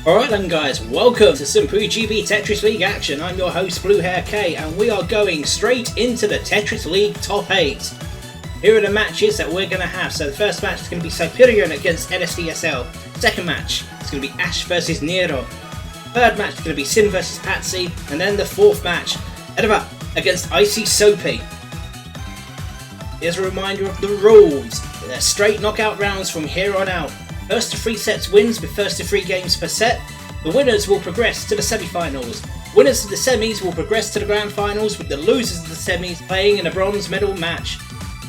Alright then guys, welcome to some PuyoGB Tetris League action. I'm your host Blue Hair K and we are going straight into the Tetris League top 8. Here are the matches that we're going to have. So the first match is going to be Cyprian against LSDSL. Second match is going to be Ash versus Nero. Third match is going to be Sin versus Patsy. And then the fourth match, Edva against Icy Soapy. Here's a reminder of the rules. They're straight knockout rounds from here on out. First to 3 sets wins with first to 3 games per set. The winners will progress to the semi-finals. Winners of the semis will progress to the grand finals, with the losers of the semis playing in a bronze medal match.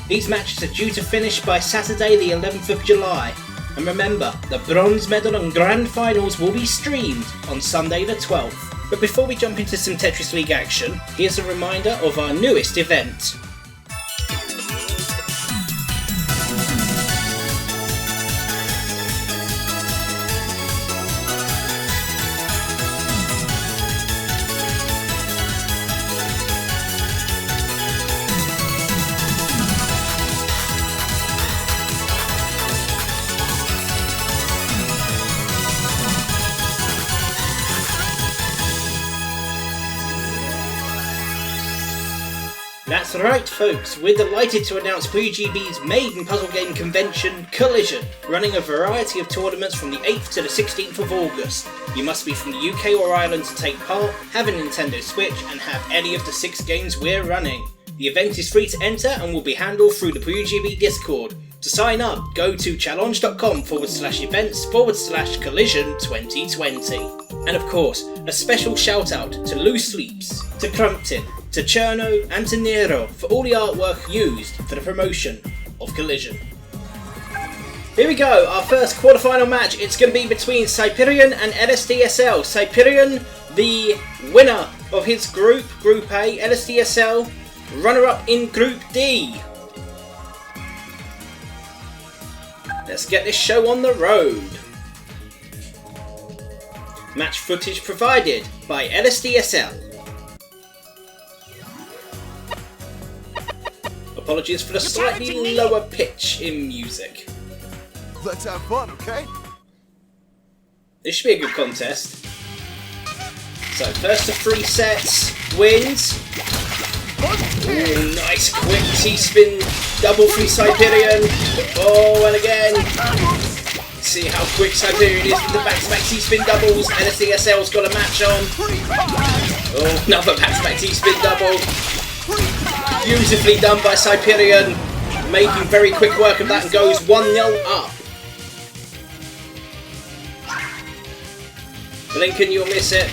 These matches are due to finish by Saturday the 11th of July. And remember, the bronze medal and grand finals will be streamed on Sunday the 12th. But before we jump into some Tetris League action, here's a reminder of our newest event. That's right folks, we're delighted to announce PuyoGB's maiden puzzle game convention, Collision, running a variety of tournaments from the 8th to the 16th of August. You must be from the UK or Ireland to take part, have a Nintendo Switch and have any of the 6 games we're running. The event is free to enter and will be handled through the PuyoGB Discord. To sign up, go to challenge.com/events/collision 2020. And of course, a special shout out to Loose Sleeps, to Crumpton, to Cherno and to Nero for all the artwork used for the promotion of Collision. Here we go, our first quarterfinal match. It's going to be between Cyprian and LSDSL. Cyprian, the winner of his group, Group A, LSDSL, runner-up in Group D. Let's get this show on the road. Match footage provided by LSDSL. Apologies for the slightly lower pitch in music. Let's have fun, okay? This should be a good contest. So, first to 3 sets wins. Ooh, nice quick T-spin double from Cyprian. Oh, and again. See how quick Cyprian is with the back-to-back T-spin doubles. LSDSL's got a match on. Oh, another back-to-back T-spin double. Beautifully done by Cyprian, making very quick work of that and goes 1-0 up. Lincoln, you'll miss it.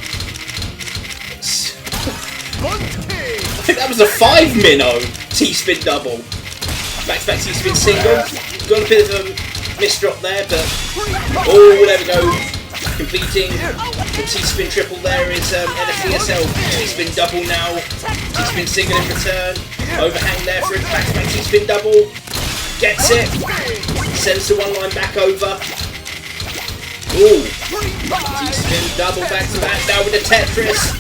I think that was a 5-minnow T-spin double. Back-to-back T-spin single. Got a bit of a misdrop there, but oh, there we go. Completing the T-spin triple there is LSDSL. T-spin double now. T-spin single in return. Overhang there for a back-to-back T-spin double. Gets it. Sends the one line back over. Ooh. T-spin double back-to-back now with the Tetris.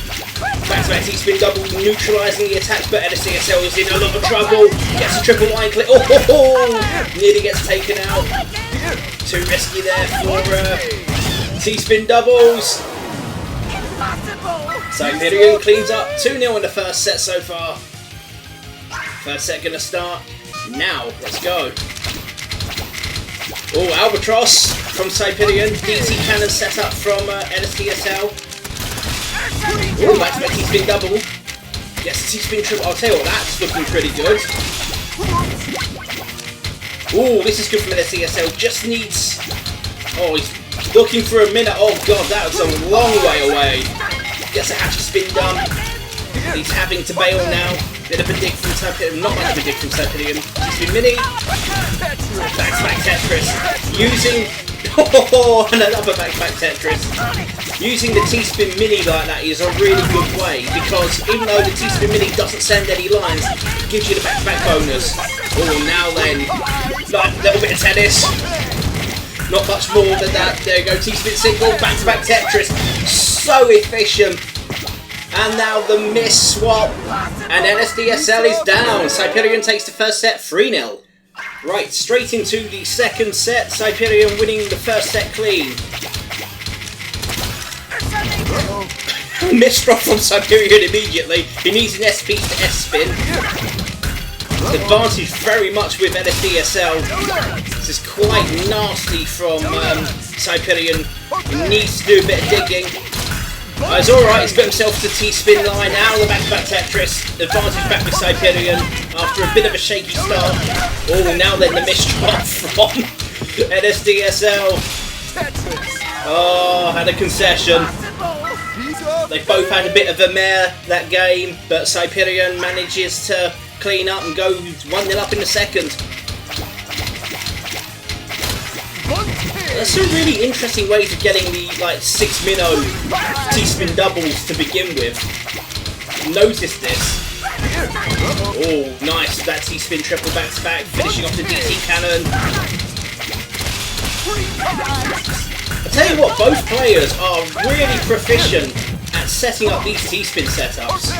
Back-to-back T-spin double neutralising the attacks, but LSDSL is in a lot of trouble. Gets a triple line clip. Oh, nearly gets taken out. Too risky there for T-spin doubles. Cyprian cleans up 2-0 in the first set so far. First set gonna start now. Let's go. Oh, Albatross from Cyprian. DT cannon set up from LSDSL. Oh, back-to-back T-spin double. Yes, T-spin triple. I'll tell you what, that's looking pretty good. Oh, this is good from LSDSL. Just needs. Oh, he's looking for a minute. Oh god, that was a long way away. Gets a hatchet spin done. He's having to bail now. Bit of a dig from Cyprian. Not much of a dig from Cyprian. T-spin mini. Back-to-back Tetris. Using. Oh, and another back-to-back Tetris. Using the T-spin mini like that is a really good way, because even though the T-spin mini doesn't send any lines, it gives you the back-to-back bonus. Oh, now then. Like a little bit of tennis. Not much more than that. There you go, T-spin single, back-to-back Tetris. So efficient. And now the miss swap. And LSDSL is down. Cyprian takes the first set 3-0. Right, straight into the second set. Cyprian winning the first set clean. Misdrop from Siberian immediately. He needs an SP to S-spin. Advantage very much with LSDSL. This is quite nasty from Siberian. He needs to do a bit of digging. It's alright, he's put himself to T-spin line, out of the back-to-back Tetris. Advantage back with Siberian after a bit of a shaky start. Oh, now then the misdrop from LSDSL. Oh, had a concession. They both had a bit of a mare that game, but Siberian manages to clean up and go 1-0 up in the second. There's some really interesting ways of getting the 6-minnow T-spin doubles to begin with. Notice this. Oh, nice. That T-spin triple back-to-back, finishing off the DT cannon. I tell you what, both players are really proficient at setting up these T-spin setups.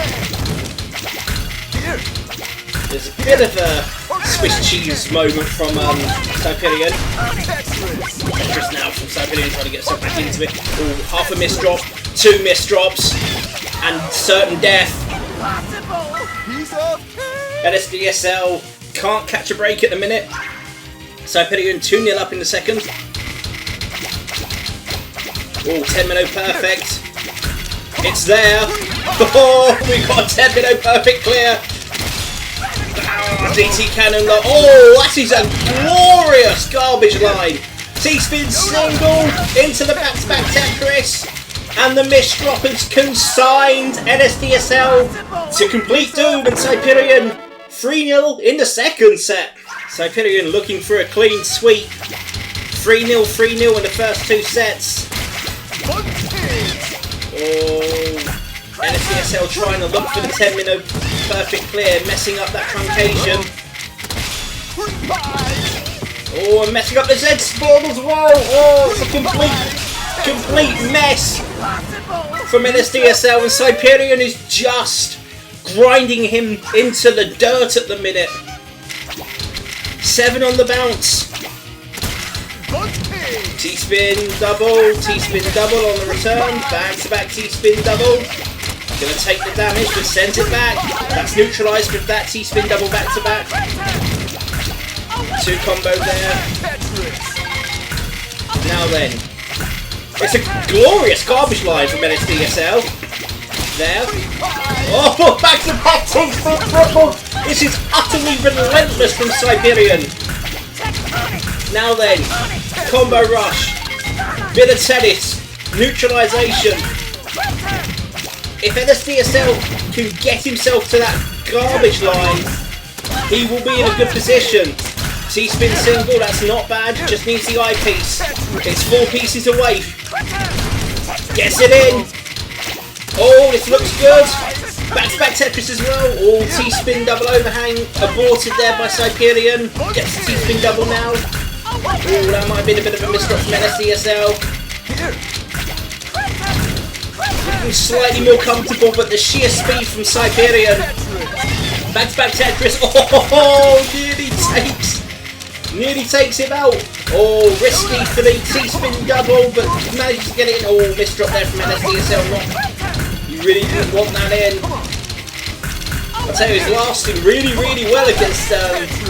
There's a bit of a Swiss cheese moment from Siberian. Just now from Siberian trying to get stuff back into it. Ooh, half a misdrop, 2 misdrops, and certain death. LSDSL can't catch a break at the minute. Siberian 2-0 up in the second. Oh, 10-minute perfect. It's there. Oh, we got a 10-minute perfect clear. DT cannon. Oh, that is a glorious garbage line. T-spin single into the back-to-back Tetris. And the misdrop has consigned NSDSL to complete doom, and Siberian 3-0 in the second set. Siberian looking for a clean sweep. 3-0, 3-0 in the first 2 sets. Oh, NSDSL trying to look for the 10-minute perfect clear, messing up that truncation. Oh, and messing up the Z spawn as well. Oh, it's a complete mess from NSDSL, and Siberian is just grinding him into the dirt at the minute. 7 on the bounce. T-spin double on the return, back-to-back T-spin double. Gonna take the damage, but sends it back. That's neutralised with that T-spin double back-to-back. 2 combo there. Now then, it's a glorious garbage line from NSDSL. There. Oh, back-to-back T-spin triple. This is utterly relentless from Siberian. Now then, combo rush, bit of tennis, neutralisation. If NSDSL can get himself to that garbage line, he will be in a good position. T-spin single, that's not bad, just needs the eyepiece. It's 4 pieces away. Gets it in. Oh, this looks good. Back-to-back Tetris as well. Oh, T-spin double overhang aborted there by Siberian. Gets the T-spin double now. Oh, that might have been a bit of a misdrop from NSDSL. Looking slightly more comfortable, but the sheer speed from Siberian. Back-to-back Tetris. Oh, nearly takes him out. Oh, risky for the T-spin double, but manages to get it in. Oh, misdrop there from NSDSL. You really didn't want that in. I'll tell you, he's lasting really well against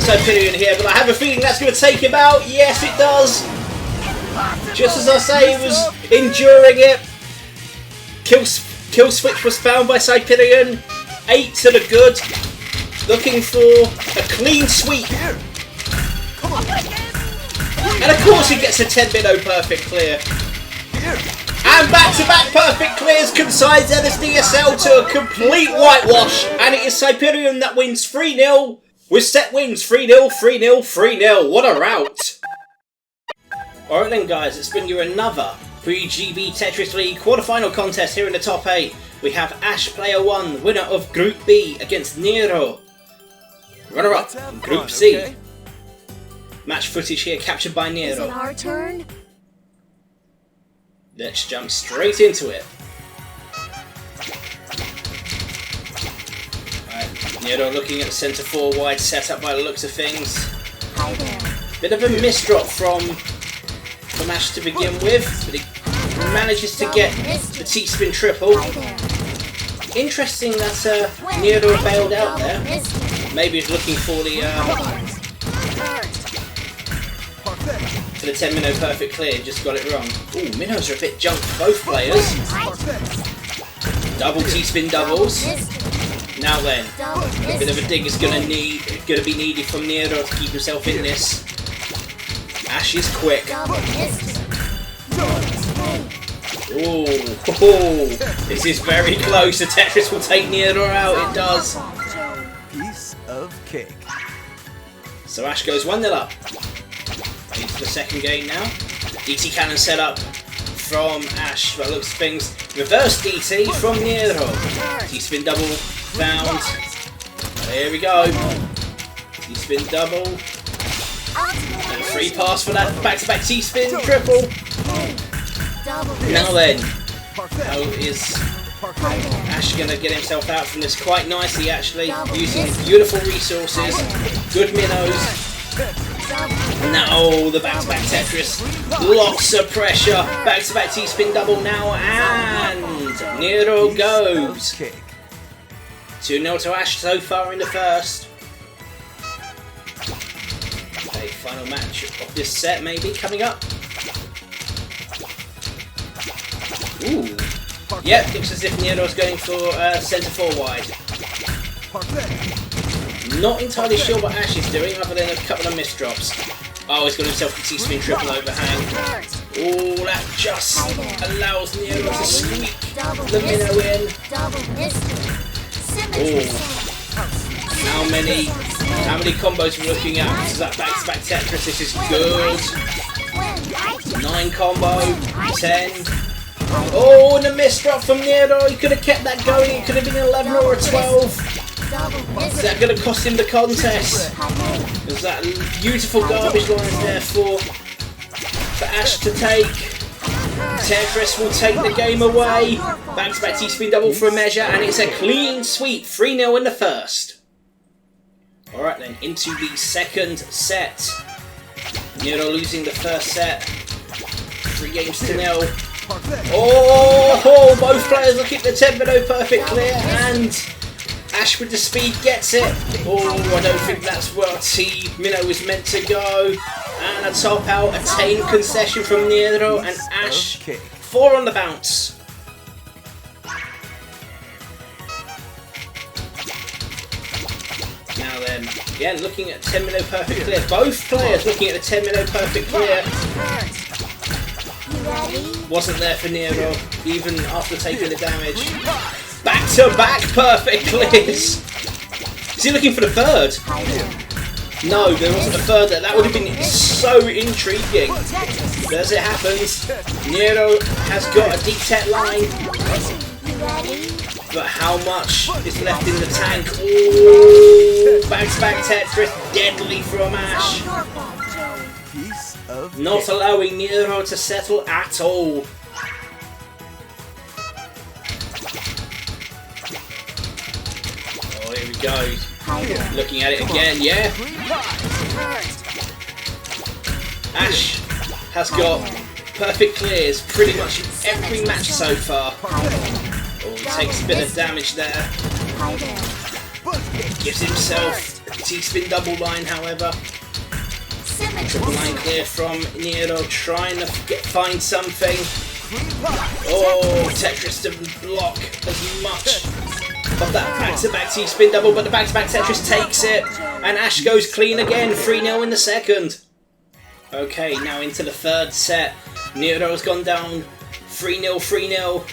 Siberian here, but I have a feeling that's going to take him out. Yes, it does. Just as I say, he was enduring it. Kill switch was found by Siberian. 8 to the good. Looking for a clean sweep. And of course he gets a 10-minute perfect clear. And back-to-back perfect clears consigns NSDSL to a complete whitewash. And it is Siberian that wins 3-0 with set wins 3-0, 3-0, 3-0. What a rout. Alright then guys, let's bring you another PuyoGB Tetris League quarterfinal contest here in the top 8. We have Ash Player 1, winner of Group B against Nero, runner-up in Group C. Okay. Match footage here captured by Nero. Is it our turn? Let's jump straight into it. Alright, Nero looking at the centre 4 wide setup by the looks of things. Hi there. Bit of a misdrop from Ash to begin with, but he manages to get the T-spin triple. Interesting that Nero bailed out there. Maybe he's looking for the 10 minnow perfect clear, just got it wrong. Ooh, minnows are a bit jumped, both players. Double T-spin doubles. Now then, a bit of a dig is gonna be needed from Nero to keep himself in this. Ash is quick. Ooh, this is very close. The Tetris will take Nero out. It does. Piece of cake. So Ash goes 1-0 up. Into the second game now. DT cannon set up from Ash. By the looks of things, reverse DT from Nero. T-spin double found. There we go. T-spin double. And free pass for that back-to-back T-spin triple. Now then, how is Ash going to get himself out from this quite nicely actually, using beautiful resources, good minnows. Now the back-to-back Tetris, lots of pressure, back-to-back T-spin double now, and Nero goes. 2-0 to Ash so far in the first. Okay, final match of this set maybe coming up. Ooh. Yep, looks as if Nero's going for centre forward. Not entirely sure what Ash is doing other than a couple of misdrops. Oh, he's got himself a T-spin triple overhang. Oh, that just allows Nero to squeak the minnow in. Oh. How many combos we're looking at? This is that back-to-back Tetris. This is good. 9 combo, 10. Oh, and a misdrop from Nero. He could have kept that going. It could have been 11 or a 12. Is that going to cost him the contest? There's that beautiful garbage line there for Ash to take. Tetris will take the game away. Back-to-back T-spin double for a measure, and it's a clean sweep. 3-0 in the first. Alright then, into the second set. Nero losing the first set. 3-0. Oh, both players looking at the 10 minnow perfect clear, and Ash with the speed gets it. Oh, I don't think that's where T-minnow was meant to go. And a top out, a tame concession from Nero, and Ash 4 on the bounce. Now then, again looking at 10 minnow perfect clear. Both players looking at the 10 minnow perfect clear. Wasn't there for Nero, even after taking the damage. Back-to-back perfect clears! Is he looking for the third? No, there wasn't a third there. That would have been so intriguing. But as it happens, Nero has got a deep set line. But how much is left in the tank? Ooh, back-to-back Tetris, deadly from Ash. Not allowing Nero to settle at all. Oh, here we go. Looking at it again, yeah. Ash has got perfect clears pretty much in every match so far. Oh, he takes a bit of damage there. Gives himself a T-spin double line, however. Triple line clear from Nero, trying to find something. Oh, Tetris to block as much of that back-to-back T-spin double, but the back-to-back Tetris takes it, and Ash goes clean again, 3-0 in the second. Okay, now into the third set. Nero's gone down 3-0, 3-0.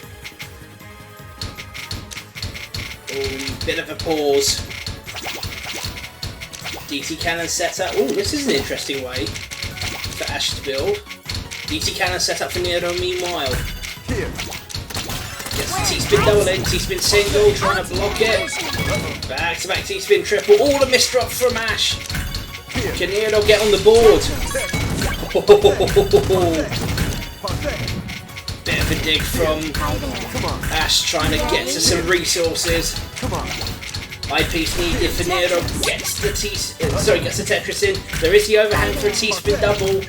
Oh, bit of a pause. DT cannon set up. Oh, this is an interesting way for Ash to build. DT cannon set up for Nero meanwhile. Gets the T-spin double in, T-spin single, trying to block it. Back to back T-spin triple. All the misdrop from Ash. Can Nero get on the board? Bit of a dig from Ash, trying to get to some resources. Eyepiece needed for Nero, gets the Tetris in. There is the overhand for a T-spin double.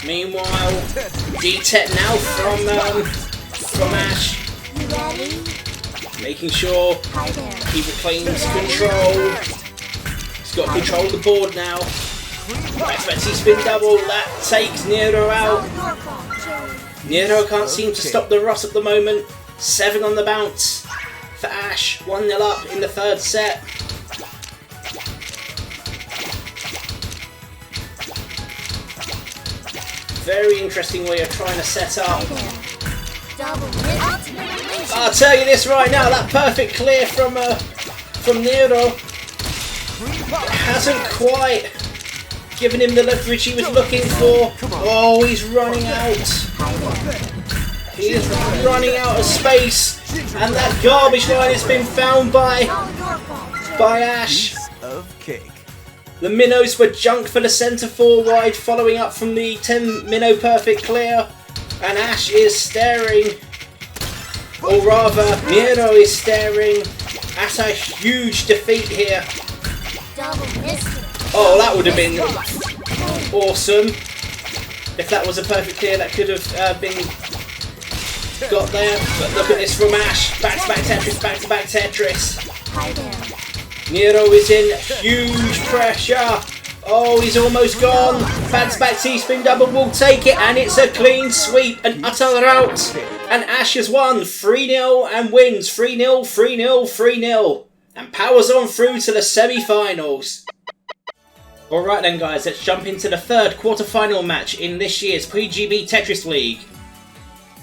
Meanwhile, D-Tet now from Ash. Making sure he reclaims control. He's got control of the board now. Back-to-back T-spin double. That takes Nero out. Nero can't seem to stop the Ross at the moment. 7 on the bounce for Ash. 1-0 up in the third set. Very interesting way of trying to set up. I'll tell you this right now, that perfect clear from Nero hasn't quite given him the leverage he was looking for. Oh, he's running out. He is running out of space, and that garbage line has been found by Ash. The minnows were junk for the centre 4 wide, following up from the 10 minnow perfect clear, and Ash is staring, or rather Nero is staring at a huge defeat here. Oh, that would have been awesome if that was a perfect clear that could have been got there. But look at this from Ash, back-to-back Tetris, back-to-back Tetris. Nero is in huge pressure. Oh, he's almost gone. Back-to-back T-spin double will take it, and it's a clean sweep, an utter rout. And Ash has won 3-0 and wins 3-0, 3-0, 3-0. And powers on through to the semi-finals. Alright then guys, let's jump into the third quarter-final match in this year's PuyoGB Tetris League.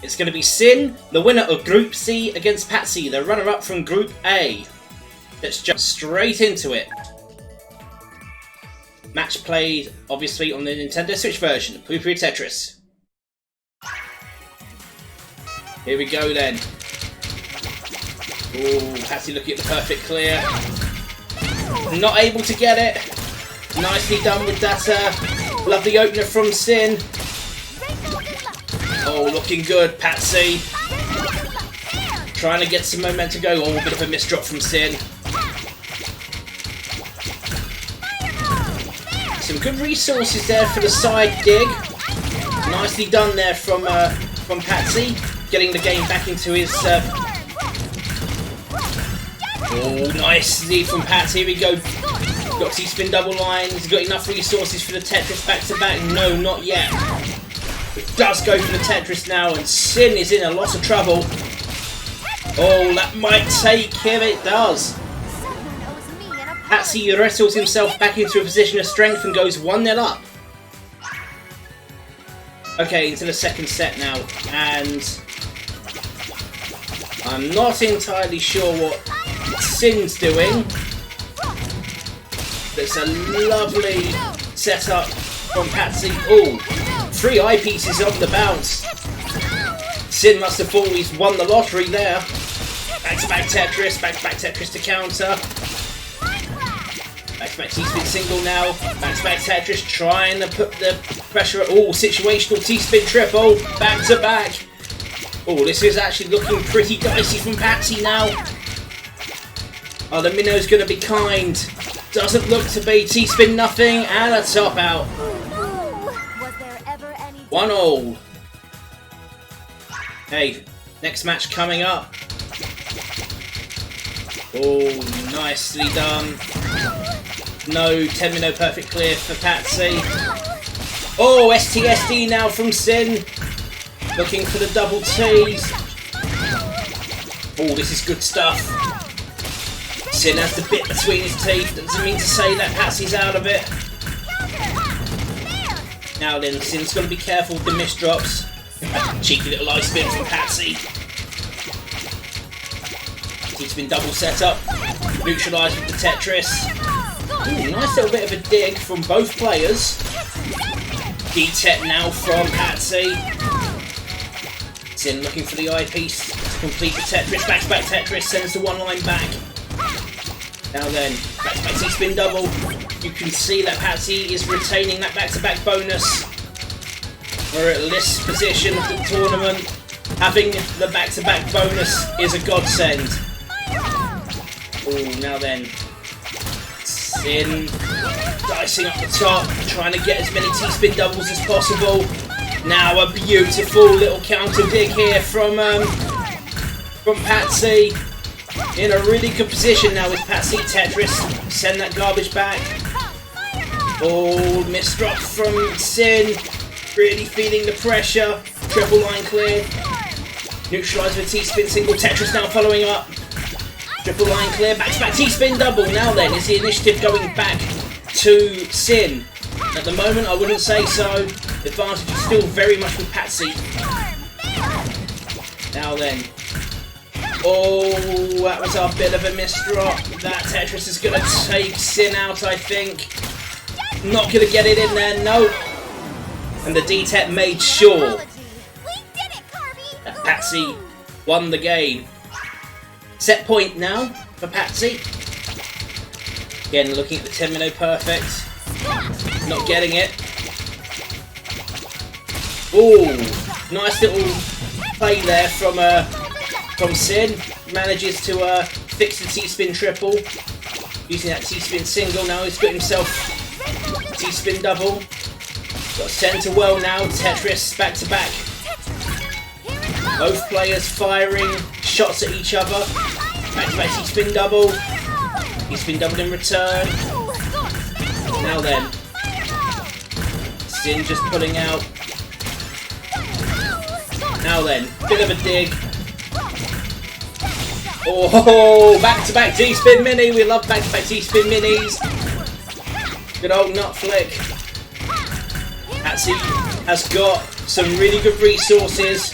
It's going to be Sin, the winner of Group C, against Patsy, the runner-up from Group A. Let's jump straight into it. Match played, obviously, on the Nintendo Switch version of Puyo Tetris. Here we go then. Ooh, Patsy looking at the perfect clear. Not able to get it. Nicely done with that lovely opener from Sin. Oh, looking good, Patsy. Trying to get some momentum going. Oh, a bit of a miss drop from Sin. Some good resources there for the side dig. Nicely done there from Patsy, getting the game back into his. Oh, nicely from Patsy. Here we go. Got T-spin double lines. He's got enough resources for the Tetris back to back. No, not yet. It does go for the Tetris now, and Sin is in a lot of trouble. Oh, that might take him. It does. Patsy wrestles himself back into a position of strength and goes 1-0 up. Okay, into the second set now, and I'm not entirely sure what Sin's doing. It's a lovely setup from Patsy. Oh, 3 eyepieces on the bounce. Sin must have thought he's won the lottery there. Back-to-back Tetris to counter. Back-to-back T-spin single now. Back-to-back Tetris trying to put the pressure. Oh, situational T-spin triple. Back-to-back. Oh, this is actually looking pretty dicey from Patsy now. Oh, the minnow's going to be kind. Doesn't look to be. T-spin nothing and a top out. 1-0. Hey, next match coming up. Oh, nicely done. No 10 minnow perfect clear for Patsy. Oh, STSD now from Sin. Looking for the double T's. Oh, this is good stuff. Sin has the bit between his teeth. Doesn't mean to say that Patsy's out of it. Now then, Sin's got to be careful with the misdrops. Cheeky little ice spin from Patsy. He's been double set up. Neutralised with the Tetris. Ooh, nice little bit of a dig from both players. D-Tet now from Patsy. Sin looking for the eyepiece to complete the Tetris. Back-to-back Tetris sends the one line back. Now then, back-to-back T-spin double. You can see that Patsy is retaining that back-to-back bonus. We're at this position of the tournament. Having the back-to-back bonus is a godsend. Oh, now then. Sin dicing up the top, trying to get as many T-spin doubles as possible. Now a beautiful little counter dig here from Patsy. In a really good position now with Patsy. Tetris, send that garbage back. Oh, missed drop from Sin. Really feeling the pressure. Triple line cleared. Neutralised with T-spin single. Tetris now following up. Triple line clear. Back to back T-spin double. Now then, is the initiative going back to Sin? At the moment, I wouldn't say so. The advantage is still very much with Patsy. Now then. Oh, that was a bit of a misdrop. That Tetris is going to take Sin out, I think. Not going to get it in there, no. And the D-Tech made sure that Patsy won the game. Set point now for Patsy. Again, looking at the 10-minute perfect. Not getting it. Ooh, nice little play there from Sin. Manages to fix the T-spin triple. Using that T-spin single now. He's got himself T-spin double. Got centre well now. Tetris back to back. Both players firing shots at each other. Back to back T-spin double. T-spin double in return. Now then. Sin just pulling out. Now then. Bit of a dig. Oh, back-to-back T-spin mini. We love back-to-back T-spin minis. Good old nut flick. Patsy has got some really good resources.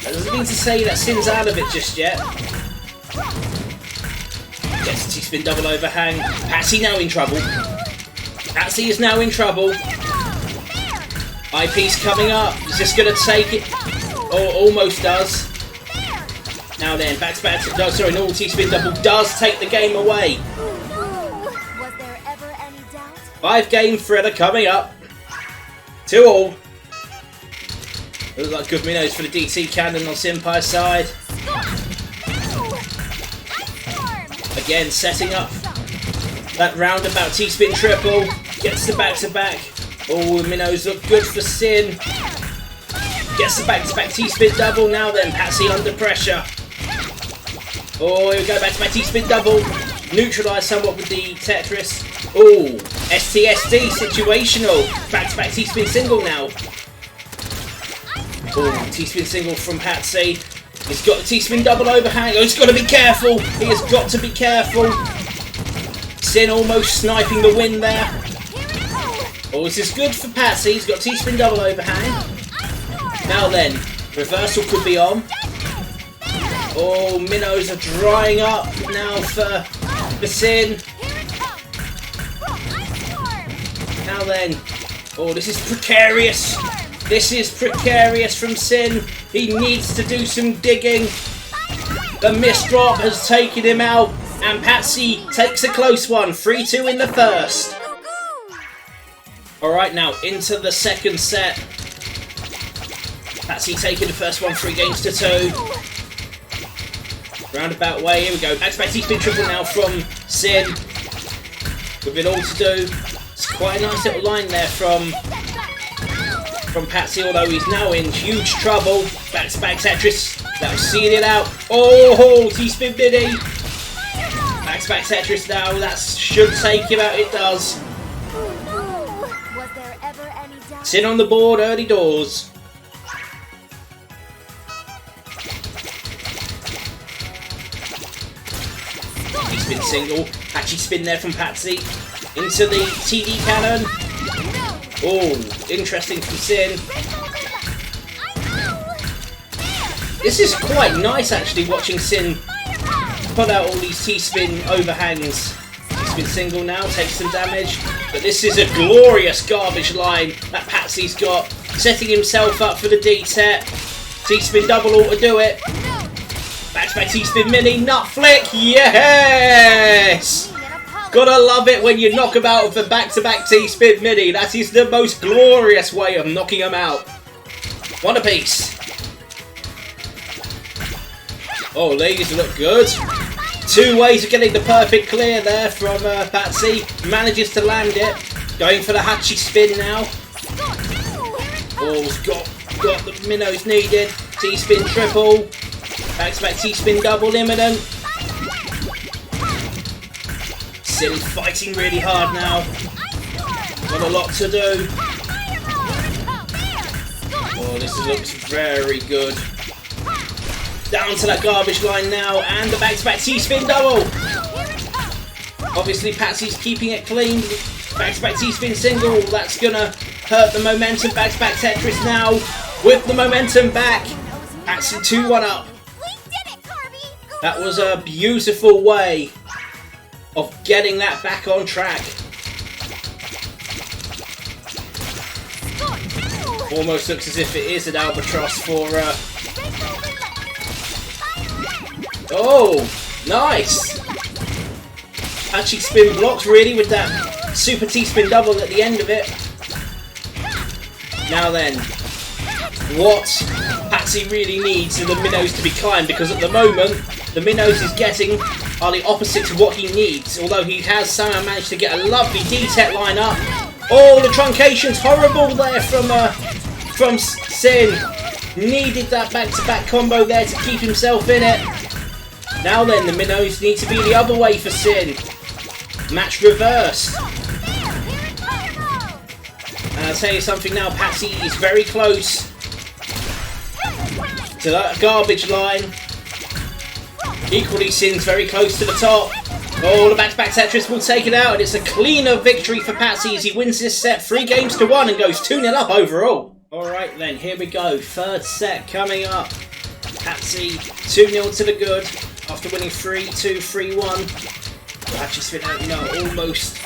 That doesn't mean to say that Sin's out of it just yet. Gets a T-spin double overhang. Patsy now in trouble. Patsy is now in trouble. Eyepiece coming up. Is this going to take it? Oh, almost does. Now then, back to back. No, sorry, normal T-spin double does take the game away. Was there ever any doubt? 5-game thriller coming up. 2-all. Looks like good minnows for the DT cannon on Senpai's side. Again, setting up that roundabout T-spin triple. Gets the back-to-back. Oh, the minnows look good for Sin. Gets the back-to-back T-spin double. Now then, Patsy under pressure. Oh, here we go, back-to-back T-spin double. Neutralised somewhat with the Tetris. Oh, STSD, situational. Back-to-back T-spin single now. Oh, T-spin single from Patsy. He's got the T-spin double overhang. Oh, he's got to be careful. He has got to be careful. Sin almost sniping the win there. Oh, this is good for Patsy. He's got T-spin double overhang. Now then, reversal could be on. Oh, minnows are drying up now for Sin. Now then. Oh, this is precarious. This is precarious from Sin. He needs to do some digging. The missed drop has taken him out. And Patsy takes a close one. 3-2 in the first. Alright, now into the second set. Patsy taking the first one 3-2. Roundabout way, here we go. Back-to-back T-spin triple now from Sin. With it all to do. It's quite a nice little line there from Patsy, although he's now in huge trouble. Back-to-back Tetris. That'll seal it out. Oh, T-spin mini. Back-to-back Tetris now. That should take him out. It does. Was there ever any doubt? Sin on the board, early doors. T-spin single. Patchy spin there from Patsy. Into the TD cannon. Oh, interesting from Sin. This is quite nice actually, watching Sin put out all these T-spin overhangs. T-spin single now, takes some damage. But this is a glorious garbage line that Patsy's got. Setting himself up for the D-set. T-spin double ought to do it. Back to back T-spin mini, nut flick, yes! Gotta love it when you knock him out of the back-to-back T-spin mini. That is the most glorious way of knocking him out. One apiece. Oh, ladies look good. 2 ways of getting the perfect clear there from Patsy. Manages to land it. Going for the Hachi spin now. Oh, he's got got the minnows needed. T-spin triple. Back-to-back T-spin double imminent. Sin fighting really hard now. Got a lot to do. Oh, this looks very good. Down to that garbage line now, and the back-to-back T-spin double. Obviously, Patsy's keeping it clean. Back-to-back T-spin single. That's gonna hurt the momentum. Back-to-back Tetris now with the momentum back. Patsy 2-1 up. That was a beautiful way of getting that back on track. Almost looks as if it is an albatross for... Oh, nice! Actually spin blocks really with that super T-spin double at the end of it. Now then, what Patsy really needs are the minnows to be kind, because at the moment the minnows he's getting are the opposite to what he needs, although he has somehow managed to get a lovely D-Tech line up. Oh, the truncation's horrible there from Sin. Needed that back-to-back combo there to keep himself in it. Now then, the minnows need to be the other way for Sin. Match reversed. And I'll tell you something now, Patsy is very close to that garbage line. Equally, Sin's very close to the top. Oh, the back-to-back Tetris will take it out, and it's a cleaner victory for Patsy as he wins this set 3-1 and goes 2-0 up overall. Alright then, here we go. Third set coming up. Patsy 2-0 to the good after winning 3-2, 3-1. Actually spin out, you know, almost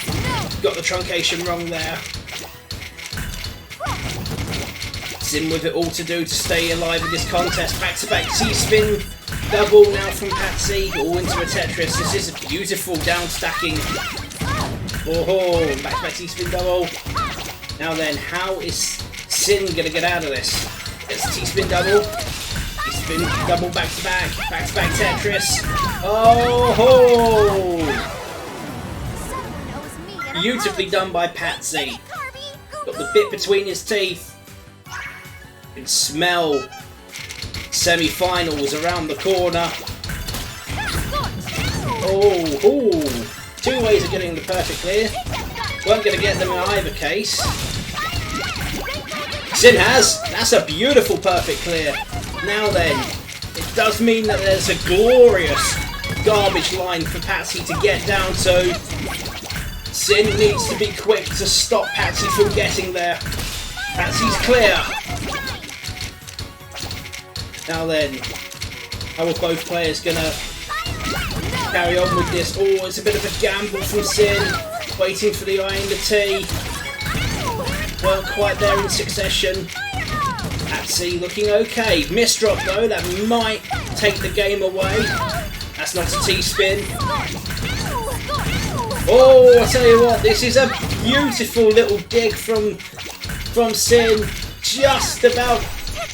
got the truncation wrong there. Sin with it all to do to stay alive in this contest. Back-to-back T-spin double now from Patsy, all into a Tetris. This is a beautiful down stacking. Oh, back-to-back T-spin double. Now then, how is Sin gonna get out of this? It's a T-spin double. T-spin double back-to-back. Back-to-back Tetris. Oh! Beautifully done by Patsy. Got the bit between his teeth. You can smell semi-finals around the corner. Oh, two ways of getting the perfect clear. Weren't going to get them in either case. Sin has. That's a beautiful perfect clear. Now then, it does mean that there's a glorious garbage line for Patsy to get down to. Sin needs to be quick to stop Patsy from getting there. Patsy's clear. Now then, how are both players gonna carry on with this? Oh, it's a bit of a gamble from Sin. Waiting for the I and the T. Weren't quite there in succession. Patsy looking okay. Misdrop though, that might take the game away. That's not a T-spin. Oh, I tell you what, this is a beautiful little dig from Sin. Just about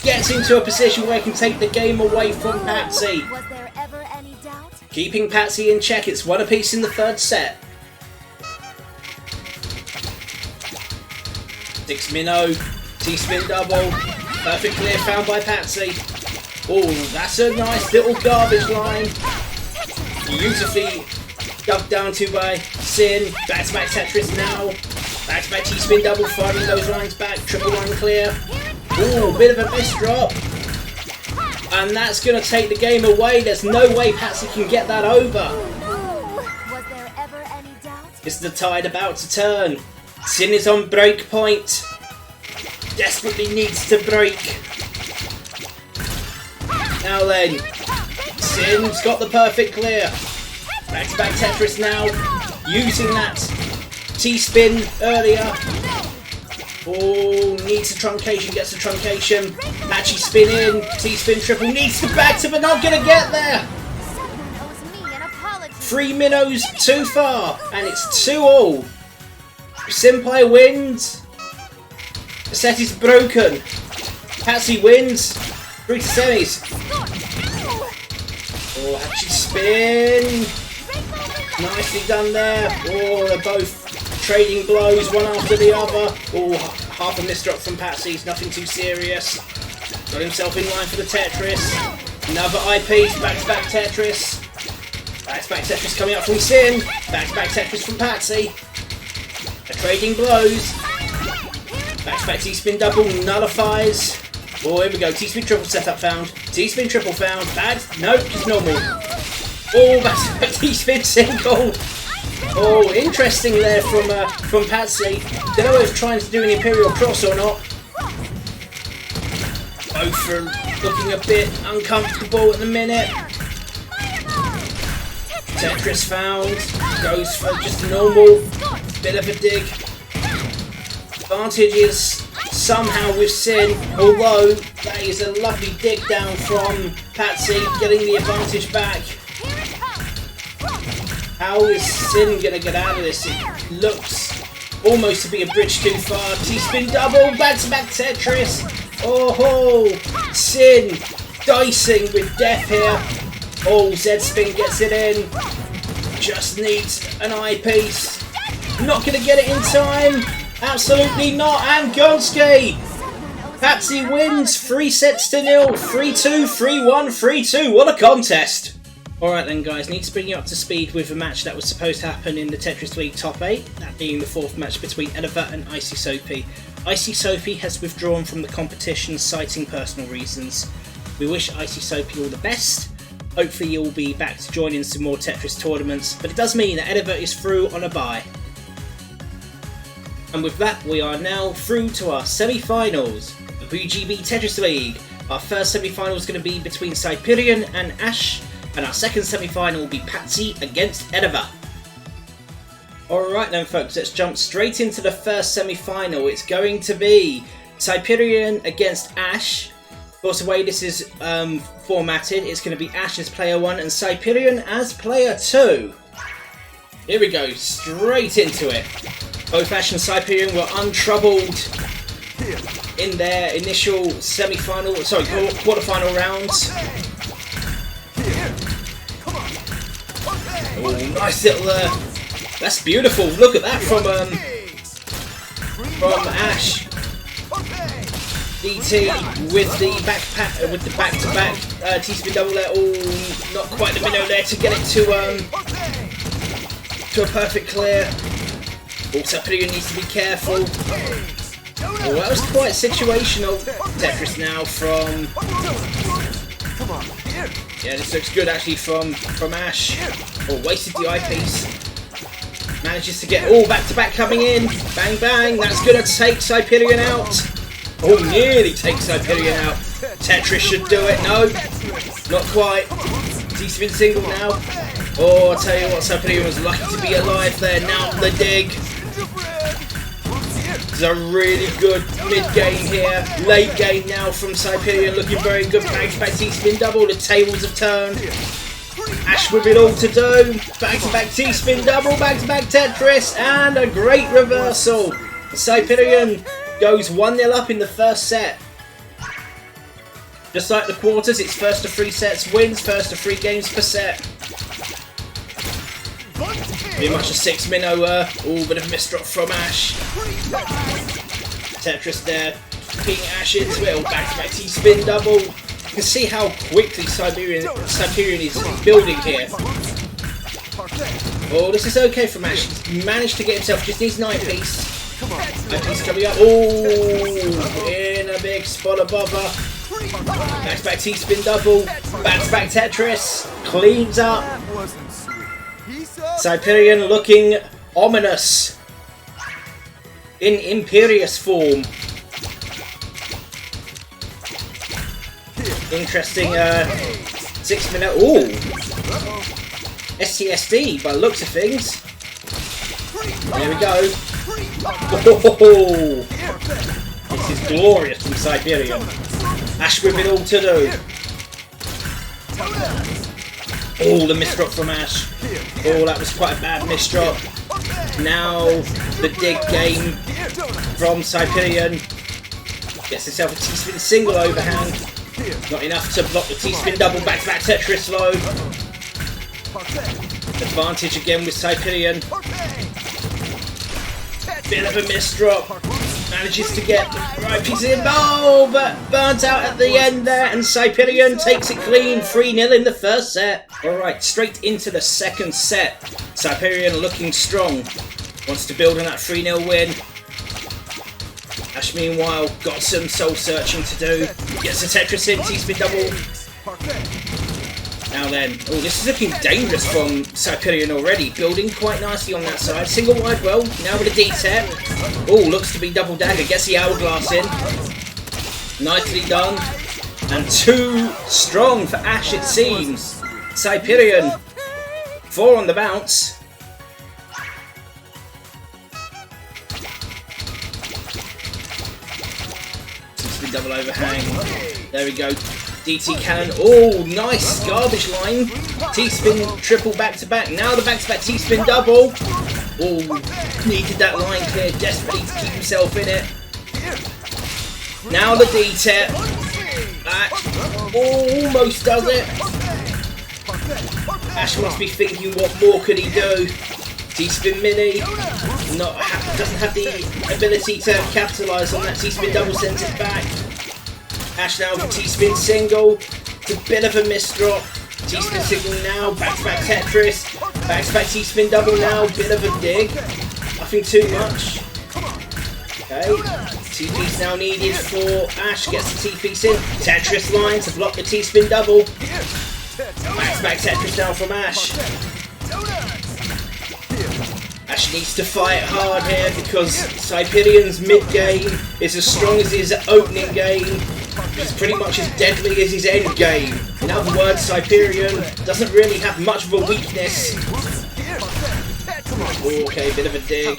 gets into a position where he can take the game away from Patsy. Was there ever any doubt? Keeping Patsy in check, it's one apiece in the third set. 6 minnow, T-spin double, perfect clear found by Patsy. Oh, that's a nice little garbage line. Beautifully dug down to by Sin. Back-to-back Tetris now. Back-to-back T-spin double, finding those lines back. Triple line clear. Ooh, bit of a miss drop. And that's going to take the game away. There's no way Patsy can get that over. Was there ever any doubt? It's the tide about to turn. Sin is on break point. Desperately needs to break. Now then, Sin's got the perfect clear. Back-to-back Tetris now. Using that T-spin earlier. Oh, needs a truncation, gets a truncation. Patchy spin in, T-spin triple, needs the back to, but not gonna get there. 3 minnows too far, and it's 2-all. Senpai wins. The set is broken. Patsy wins. Through to semis. Oh, Patchy spin. Nicely done there. Oh, they're both trading blows one after the other. Oh, half a misdrop from Patsy's, nothing too serious. Got himself in line for the Tetris. Another eyepiece, back-to-back Tetris. Back-to-back Tetris coming up from Sin. Back-to-back Tetris from Patsy. They're trading blows. Back-to-back T-spin double nullifies. Oh, here we go. T-spin triple setup found. T-spin triple found. Bad? Nope, just normal. Oh, back-to-back T-spin single. Oh, interesting there from Patsy. Don't know if trying to do an Imperial Cross or not. Both are looking a bit uncomfortable at the minute. Tetris found. Goes for just a normal. Bit of a dig. Advantage is somehow with Sin, although that is a lovely dig down from Patsy, getting the advantage back. How is Sin gonna get out of this? It looks almost to be a bridge too far. T-spin double, back-to-back Tetris. Oh ho! Sin dicing with death here. Oh, Z-spin gets it in. Just needs an eyepiece. Not gonna get it in time. Absolutely not. And Gonski. Patsy wins 3-0. 3-2, 3-1, 3-2. What a contest! Alright then guys, need to bring you up to speed with a match that was supposed to happen in the Tetris League Top 8, that being the fourth match between Edova and Icy Soapy. Icy Soapy has withdrawn from the competition citing personal reasons. We wish Icy Soapy all the best. Hopefully you'll be back to join in some more Tetris tournaments, but it does mean that Edova is through on a bye. And with that, we are now through to our semi-finals, the PuyoGB Tetris League. Our first semi-final is going to be between Cyprian and Ash, and our second semi-final will be Patsy against Edova. Alright then folks, let's jump straight into the first semi-final. It's going to be Cyprian against Ash. Of course, the way this is formatted, it's going to be Ash as player 1 and Cyprian as player 2. Here we go, straight into it. Both Ash and Cyprian were untroubled in their initial quarter-final rounds. Oh, nice little, that's beautiful. Look at that from Ash. DT with the back-to-back T-spin double there. Oh, not quite the minnow there to get it to a perfect clear. Also, Cyprian needs to be careful. Oh, that was quite situational. Tetris now from. Yeah, this looks good actually from Ash. Oh, wasted the eyepiece. Manages to get all back-to-back coming in. Bang, bang. That's going to take Cyprian out. Oh, nearly takes Cyprian out. Tetris should do it. No, not quite. T-spin single now. Oh, I'll tell you what, Cyprian was lucky to be alive there. Now the dig. It's a really good mid-game here. Late game now from Cyprian, looking very good. Back-to-back T-spin double. The tables have turned. Ash with it all to do. Back-to-back T-spin double. Back-to-back Tetris. And a great reversal. Cyprian goes 1-0 up in the first set. Just like the quarters, it's first to 3 sets wins, first to 3 games per set. Pretty much a 6 minnow. Oh, bit of a misdrop from Ash. Tetris there, being Ash into it. Back-to-back T-spin double. You can see how quickly Cyprian is building here. Oh, this is okay from Ash. He's managed to get himself, just needs an eyepiece. Eyepiece coming up. Oh, in a big spot of bother. Back-to-back T-spin double. Back-to-back Tetris. Cleans up. Cyprian looking ominous in imperious form. Interesting 6 minute. Ooh, STSD by the looks of things. There we go. Oh, this is glorious from Cyprian. Ash with it all to do. Oh, the misdrop from Ash. Oh, that was quite a bad misdrop. Now the dig game from Cyprian. Gets himself a T-spin single overhand. Not enough to block the T-spin double. Back-to-back Tetris low. Advantage again with Cyprian. Bit of a misdrop. Manages to get the right piece in. Oh, but burnt out at the end there, and Cyprian takes it clean. 3-0 in the first set. Alright, straight into the second set. Cyprian looking strong. Wants to build on that 3-0 win. Ash, meanwhile, got some soul searching to do. Gets the Tetris in, T-spin double. Now then, oh, this is looking dangerous from Cyprian already. Building quite nicely on that side. Single wide well, now with a D-tap. Oh, looks to be double dagger. Gets the hourglass in. Nicely done. And too strong for Ash, it seems. Cyprian, 4 on the bounce. T-spin double overhang. There we go. DT cannon. Oh, nice garbage line. T-spin triple back to back. Now the back to back T-spin double. Oh, needed that line clear desperately to keep himself in it. Now the D-tap. Almost does it. Ash must be thinking, what more could he do? T-spin mini. Doesn't have the ability to capitalise on that T-spin double, sends it back. Ash now for T-spin single. It's a bit of a misdrop. T-spin single now. Back-to-back Tetris. Back-to-back T-spin double now. Bit of a dig. Nothing too much. Okay. T-piece now needed for Ash. Gets the T-piece in. Tetris line to block the T-spin double. Back-to-back Tetris now from Ash. Ash needs to fight hard here because Cyprian's mid-game is as strong as his opening game. It's pretty much as deadly as his end game. In other words, Cyprian doesn't really have much of a weakness. Okay, bit of a dig.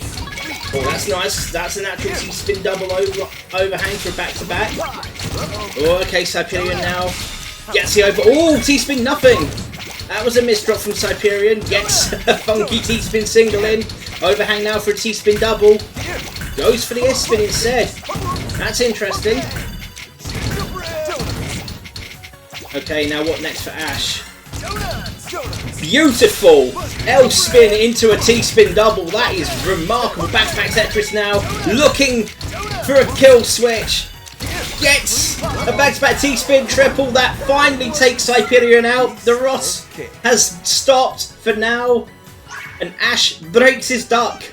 Oh, that's nice. That's a natural T-spin double overhang for back-to-back. Oh, okay, Cyprian now gets the over. Oh, T-spin nothing. That was a misdrop from Cyprian. Gets a funky T-spin single in. Overhang now for a T-spin double. Goes for the S-spin instead. That's interesting. Okay, now what next for Ash? Beautiful! L-spin into a T-spin double. That is remarkable. Back-to-back Tetris now. Looking for a kill switch. Gets a back-to-back T-spin triple. That finally takes Cyprian out. The Ross has stopped for now. And Ash breaks his duck.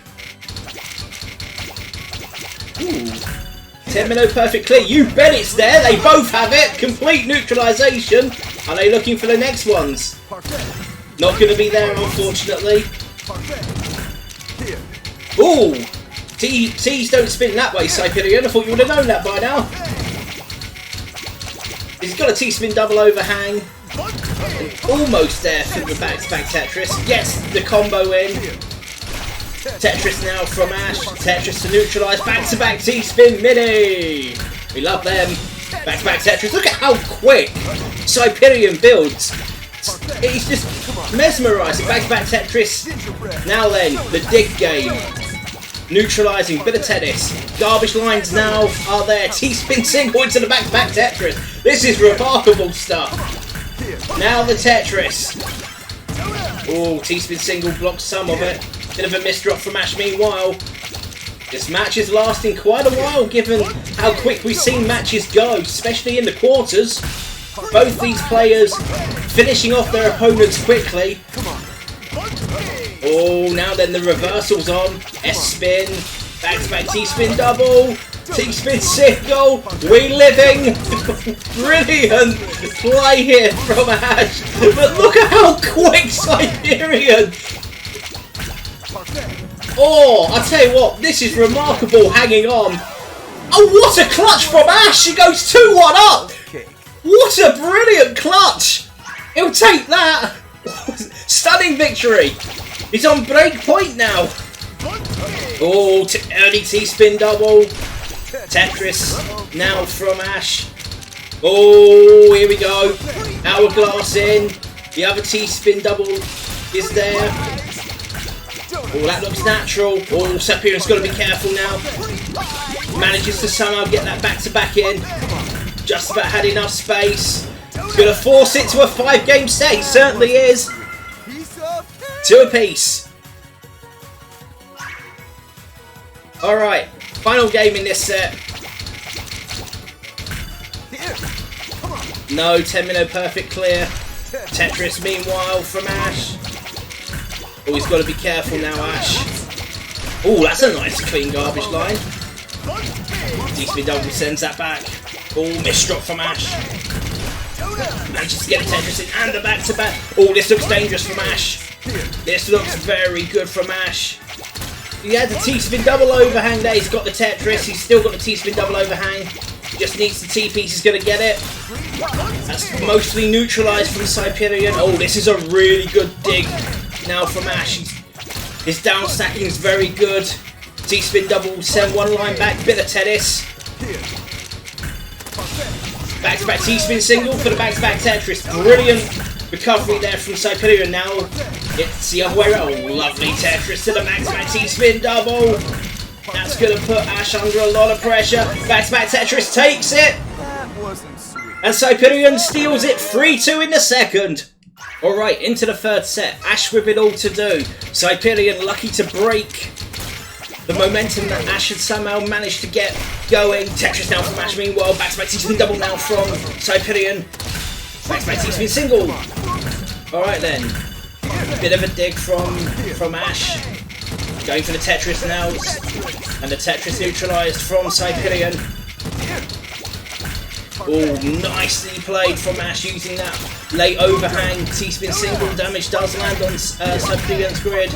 Ooh. 10-minute perfect clear. You bet it's there. They both have it. Complete neutralisation. Are they looking for the next ones? Not going to be there, unfortunately. Ooh. T's don't spin that way, Cyprian. I thought you would have known that by now. He's got a T-spin double overhang. And almost there for the back-to-back Tetris. Gets the combo in. Tetris now from Ash. Tetris to neutralise. Back-to-back T-spin mini. We love them. Back-to-back Tetris. Look at how quick Cyprian builds. It's just mesmerising. Back-to-back Tetris. Now then, the dig game. Neutralising. Bit of tennis. Garbage lines now are there. T-spin single into the back-to-back Tetris. This is remarkable stuff. Now the Tetris. Oh, T-spin single blocks some of it. Bit of a misdrop from Ash meanwhile. This match is lasting quite a while given how quick we've seen matches go, especially in the quarters. Both these players finishing off their opponents quickly. Oh, now then the reversal's on. S-spin, back-to-back T-spin double, T-spin single, we living. Brilliant play here from Ash. But look at how quick Cyprian. Oh, I tell you what, this is remarkable hanging on. Oh, what a clutch from Ash. She goes 2-1 up. What a brilliant clutch. He'll take that. Stunning victory. He's on break point now. Oh, early T-spin double. Tetris now from Ash. Oh, here we go. Hourglass in. The other T-spin double is there. Oh, that looks natural. Oh, Cyprian's got to be careful now. Manages to somehow get that back-to-back in. Just about had enough space. He's going to force it to a 5-game set. He certainly is. 2 apiece. Alright, Final game in this set. No, 10-minute perfect clear. Tetris meanwhile from Ash. Oh, he's got to be careful now, Ash. Oh, that's a nice clean garbage line. DSP double sends that back. Oh, miss drop from Ash. Manages to get a Tetris in and the back-to-back. Oh, this looks dangerous from Ash. This looks very good from Ash. He had the T-spin double overhang there. He's got the Tetris. He's still got the T-spin double overhang. Just needs the T-piece. He's going to get it. That's mostly neutralised from Cyprian. Oh, this is a really good dig now from Ash. His down stacking is very good. T-spin double, send one line back. Bit of Tetris. Back-to-back T-spin single for the back-to-back Tetris. Brilliant recovery there from Cyprian. Now it's the other way around. Oh, lovely Tetris to the back-to-back T-spin double. That's going to put Ash under a lot of pressure. Back-to-back Tetris takes it. And Cyprian steals it 3-2 in the second. Alright, into the third set. Ash with it all to do. Cyprian lucky to break the momentum that Ash had somehow managed to get going. Tetris now from Ash meanwhile. Back-to-back T-spin double now from Cyprian. Back-to-back T-spin single. Alright then. Bit of a dig from Ash. Going for the Tetris now. And the Tetris neutralised from Cyprian. Oh, nicely played from Ash using that late overhang. T-spin single damage does land on Cyprian's grid.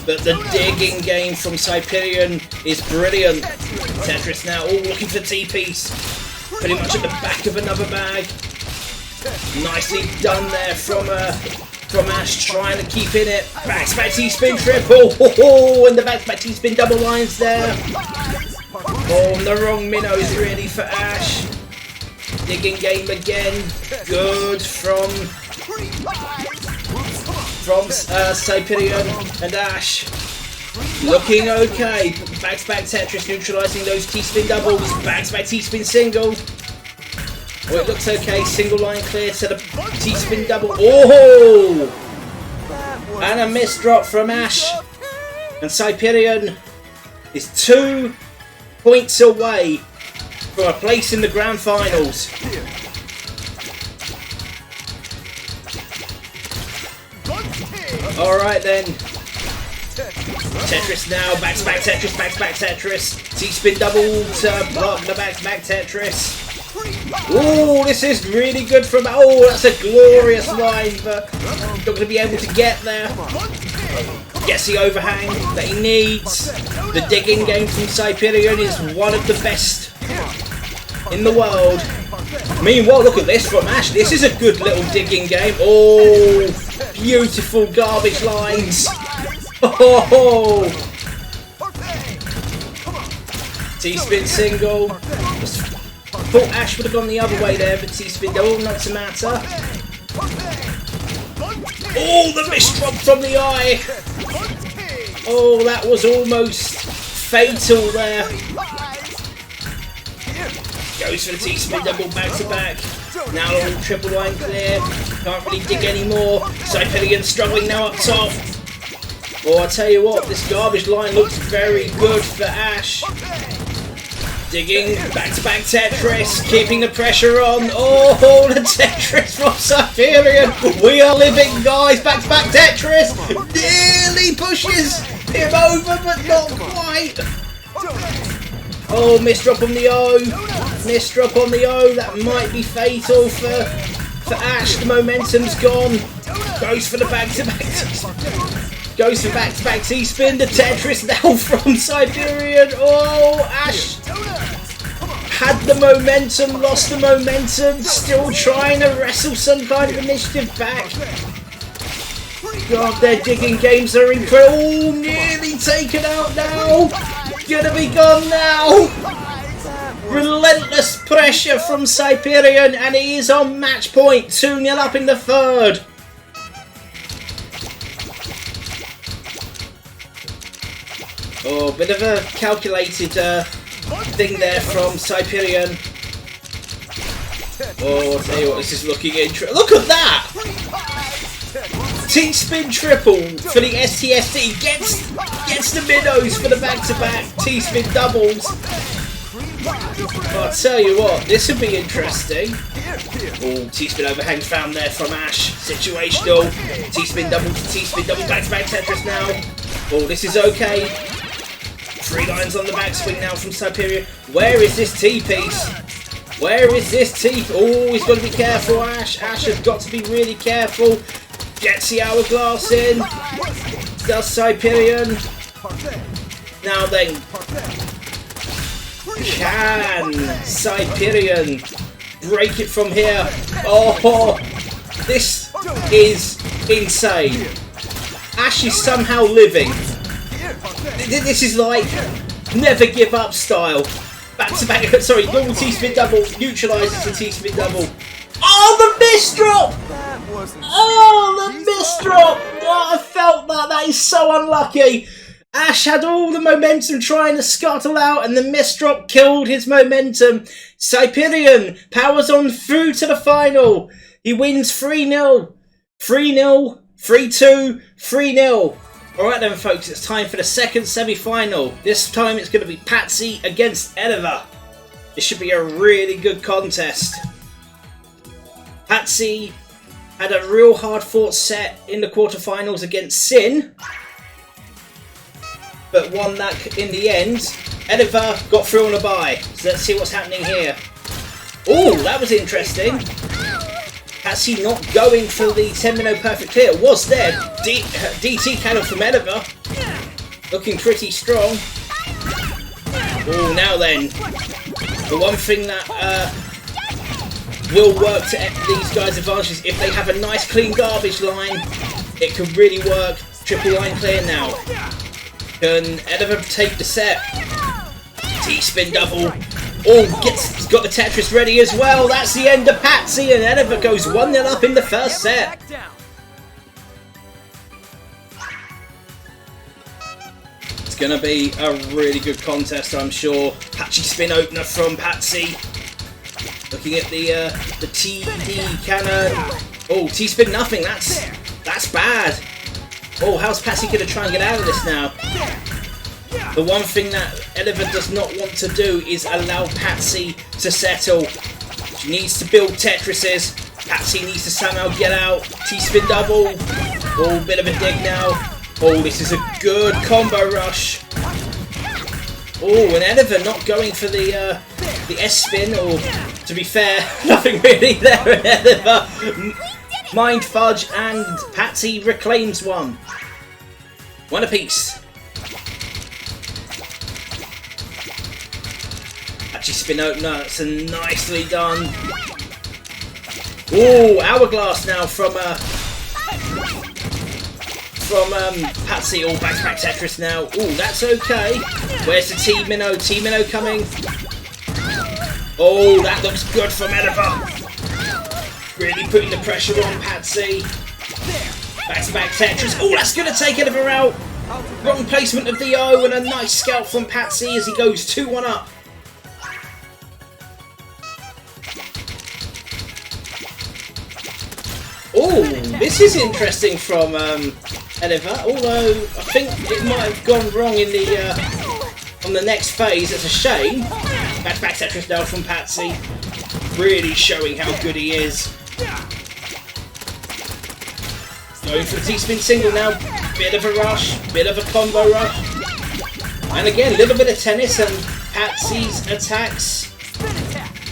But the digging game from Cyprian is brilliant. Tetris now, all looking for the T-piece. Pretty much at the back of another bag. Nicely done there from Ash, trying to keep in it. Back-to-back T-spin triple. Oh, and the back-to-back T-spin double lines there. Oh, and the wrong minnows really for Ash. Digging game again. Good from Cyprian and Ash. Looking okay. Back-to-back Tetris neutralising those T-spin doubles. Back-to-back T-spin single. Oh, it looks okay. Single line clear to the T-spin double. Oh! And a miss drop from Ash. And Cyprian is 2 points away from a place in the grand finals. Alright then. Tetris now, back-to-back Tetris, back-to-back Tetris. T-spin double to block the back-to-back Tetris. Oh, this is really good from... Oh, that's a glorious line, but not going to be able to get there. Gets the overhang that he needs. The digging game from Cyprian is one of the best in the world. Meanwhile, look at this from Ash. This is a good little digging game. Oh, beautiful garbage lines. Oh, T-spin single. Thought Ash would have gone the other way there, but T-spin double, not to matter. Oh, the miss drop from the eye. Oh, that was almost fatal there. Goes for the T-spin double back to back. Now all triple line clear. Can't really dig anymore. Cyprian struggling now up top. Oh, I tell you what, this garbage line looks very good for Ash. Digging, back-to-back Tetris, keeping the pressure on. Oh, the Tetris from Cyprian. We are living, guys. Back-to-back Tetris. Nearly pushes him over, but not quite. Oh, miss drop on the O. Miss drop on the O. That might be fatal for Ash. The momentum's gone. Goes for the back-to-back. Goes for back-to-back T-spin. The Tetris now from Cyprian. Oh, Ash had the momentum, lost the momentum, still trying to wrestle some kind of initiative back. God, their digging games are incredible. Oh, nearly taken out now. Gonna be gone now. Relentless pressure from Cyprian, and he is on match point. 2-0 up in the third. Oh, bit of a calculated thing there from Cyprian. Oh, I'll tell you what, this is looking interesting. Look at that! T-spin triple for the STSD. Gets the minnows for the back-to-back T-spin doubles. I'll tell you what, this will be interesting. Oh, T-spin overhang found there from Ash. Situational. T-spin double to T-spin double. Back-to-back Tetris now. Oh, this is okay. 3 lines on the backswing now from Superior. Where is this T-piece? Where is this T? Oh, he's got to be careful, Ash. Ash has got to be really careful. Gets the hourglass in. Does Hyperion. Now then. Can Hyperion break it from here? Oh, this is insane. Ash is somehow living. This is like never give up style. Back to back, sorry, normal T-spin double neutralizes the T-spin double. Oh, the miss drop! Oh, the miss drop! Oh, I felt that. That is so unlucky. Ash had all the momentum trying to scuttle out, and the miss drop killed his momentum. Hyperion powers on through to the final. He wins 3-0. 3-0, 3-2, 3-0. Alright then folks, it's time for the second semi-final. This time it's going to be Patsy against Ediva. This should be a really good contest. Patsy had a real hard fought set in the quarterfinals against Sin, but won that in the end. Ediva got through on a bye, so let's see what's happening here. Oh, that was interesting. Patsy not going for the 10-minute perfect clear. Was there. DT cannon from Ediva. Looking pretty strong. Oh, now then. The one thing that will work to these guys' advantages, if they have a nice clean garbage line, it could really work. Triple line clear now. Can Ediva take the set? T-spin double. Oh, he's got the Tetris ready as well. That's the end of Patsy, and Ediva goes 1-0 up in the first set. It's going to be a really good contest, I'm sure. Patchy spin opener from Patsy. Looking at the TD cannon. Oh, T-spin nothing. That's bad. Oh, how's Patsy going to try and get out of this now? The one thing that Ediva does not want to do is allow Patsy to settle. She needs to build Tetrises. Patsy needs to somehow get out. T-spin double. Oh, bit of a dig now. Oh, this is a good combo rush. Oh, and Ediva not going for the S-spin, or to be fair, nothing really there at Ediva. Mind fudge, and Patsy reclaims one. One apiece. Actually, spin opener, that's nicely done. Ooh, hourglass now from Patsy. All back-to-back Tetris now. Ooh, that's okay. Where's the T-Minnow? T-Minnow coming. Oh, that looks good from Ediva. Really putting the pressure on Patsy. Back-to-back Tetris. Oh, that's going to take Ediva out. Wrong placement of the O, and a nice scalp from Patsy as he goes 2-1 up. Oh, this is interesting from Ediva, although I think it might have gone wrong in the on the next phase. It's a shame. Back Tetris now from Patsy, really showing how good he is. Going for the T-spin single now. Bit of a rush, bit of a combo rush, and again a little bit of tennis, and Patsy's attacks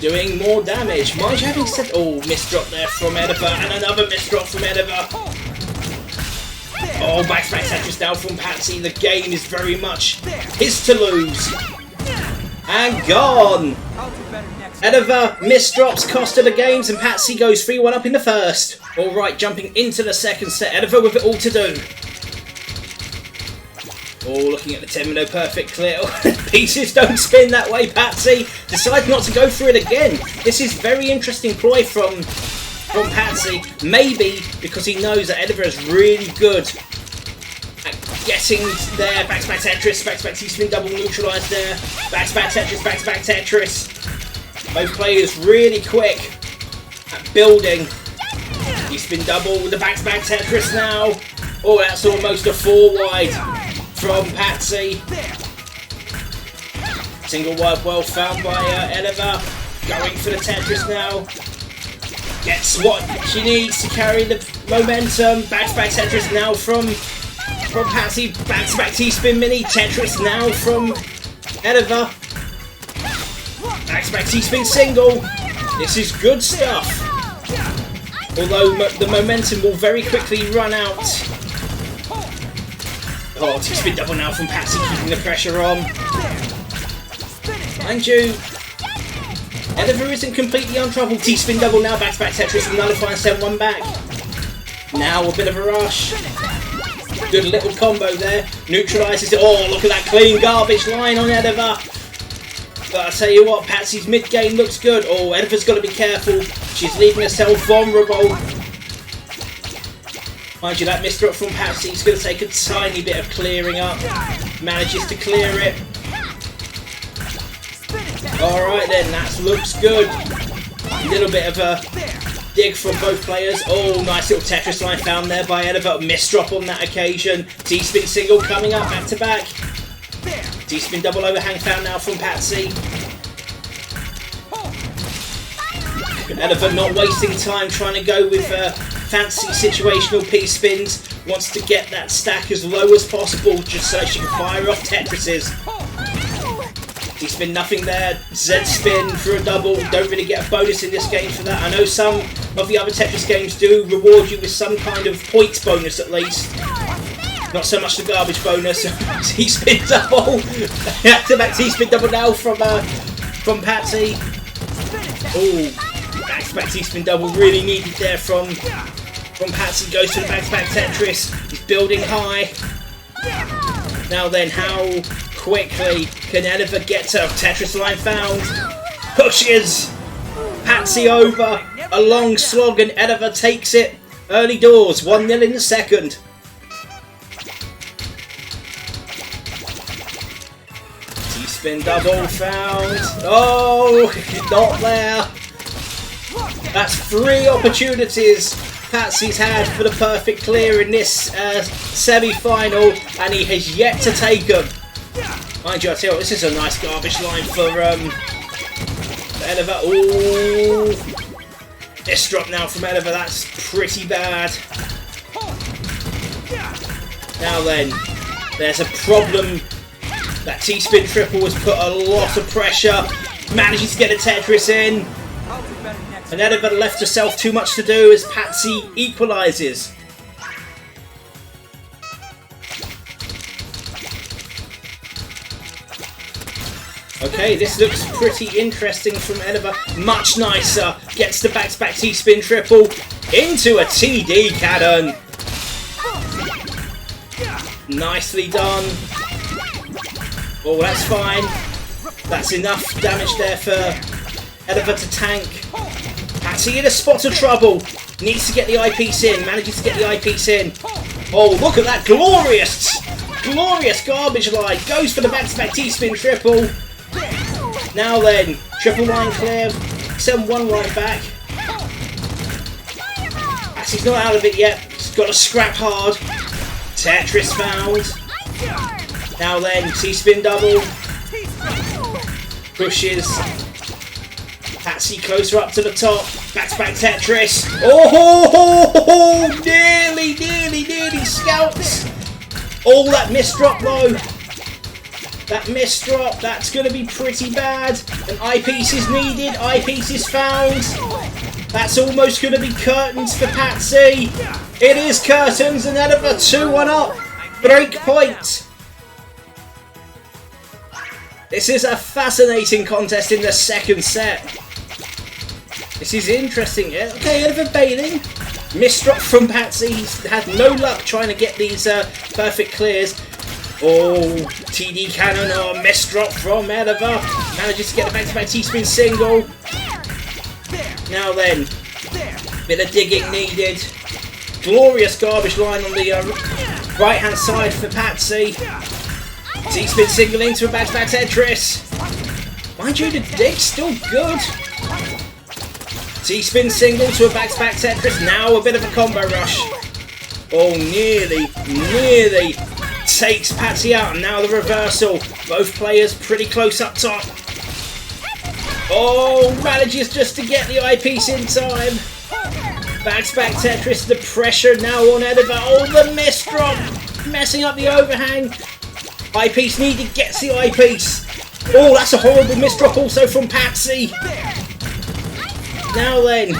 doing more damage. Mind you, having said, oh, miss drop there from Ediva, and another miss drop from Ediva. Oh, back-to-back Tetris now from Patsy. The game is very much his to lose. And gone. Ediva miss drops costed the games, and Patsy goes 3-1 up in the first. All right, jumping into the second set. Ediva with it all to do. Oh, looking at the 10-minute perfect clear. Pieces don't spin that way, Patsy. Decides not to go through it again. This is very interesting ploy from Patsy. Maybe because he knows that Ediva is really good at getting there. Back-to-back Tetris, back-to-back T-spin double neutralised there. Back-to-back Tetris, back-to-back Tetris. Both players really quick at building. T-spin double with the back-to-back Tetris now. Oh, that's almost a 4 wide from Patsy. Single wide well found by Ediva. Going for the Tetris now. Gets what she needs to carry the momentum. Back-to-back Tetris now from Patsy. Back-to-back T-spin mini. Tetris now from Ediva. Back-to-back T-spin single. This is good stuff. Although the momentum will very quickly run out. Oh, T-spin double now from Patsy, keeping the pressure on. Mind you, Ediva isn't completely untroubled. T-spin double now, back-to-back Tetris and nullify and send one back. Now a bit of a rush. Good little combo there. Neutralises it. Oh, look at that clean garbage line on Ediva. But I tell you what, Patsy's mid-game looks good. Oh, Ediva's got to be careful. She's leaving herself vulnerable. Mind you, that misdrop from Patsy is going to take a tiny bit of clearing up. Manages to clear it. Alright then, that looks good. A little bit of a dig from both players. Oh, nice little Tetris line found there by Ediva. Misdrop on that occasion. T-spin single coming up back to back. T-spin double overhang found now from Patsy. Ediva not wasting time trying to go with fancy situational P-spins. Wants to get that stack as low as possible just so she can fire off Tetrises. T-spin nothing there. Z-spin for a double. Don't really get a bonus in this game for that. I know some of the other Tetris games do reward you with some kind of points bonus at least. Not so much the garbage bonus. T-spin double. Back-to-back T-spin double now from Patsy. Oh, back-to-back T-spin double really needed there from Patsy. Goes to the back-to-back Tetris. He's building high. Now then, how quickly can Ediva get to Tetris line found? Pushes Patsy over. A long slog and Ediva takes it. Early doors, 1-0 in the second. Spin double found. Oh, not there. That's 3 opportunities Patsy's had for the perfect clear in this semi-final, and he has yet to take them. Mind you, I tell you what, this is a nice garbage line for Ediva. Ooh, this drop now from Ediva. That's pretty bad. Now then, there's a problem. That T-spin triple has put a lot of pressure. Manages to get a Tetris in. And Ediva left herself too much to do as Patsy equalises. Okay, this looks pretty interesting from Ediva. Much nicer. Gets the back-to-back T-spin triple into a TD cannon. Nicely done. Oh, that's fine. That's enough damage there for Ediva to tank. Patsy in a spot of trouble. Needs to get the eyepiece in. Manages to get the eyepiece in. Oh, look at that glorious garbage line. Goes for the back-to-back T-spin triple. Now then, triple line clear. Send one line back. Patsy's not out of it yet. He's got to scrap hard. Tetris found. Now then, T-spin double. Pushes Patsy closer up to the top. Back-to-back Tetris. Oh, nearly scouts. Oh, that misdrop though. That misdrop, that's going to be pretty bad. An eyepiece is needed. Eyepiece is found. That's almost going to be curtains for Patsy. It is curtains, and Ediva 2-1 up. Break point. This is a fascinating contest in the second set. This is interesting. Okay, Ediva bailing. Misdrop from Patsy. He's had no luck trying to get these perfect clears. Oh, TD cannon or misdrop from Ediva. Manages to get the back-to-back T-spin single. Now then, bit of digging needed. Glorious garbage line on the right-hand side for Patsy. T-spin single into a back-to-back Tetris. Mind you, the dig's still good. T-spin single to a back-to-back Tetris. Now a bit of a combo rush. Oh, nearly takes Patsy out. And now the reversal. Both players pretty close up top. Oh, manages just to get the eyepiece in time. Back-to-back Tetris. The pressure now on Ediva. Oh, the miss drop. Messing up the overhang. Eyepiece needed. Gets the eyepiece. Oh, that's a horrible miss drop also from Patsy. Now then,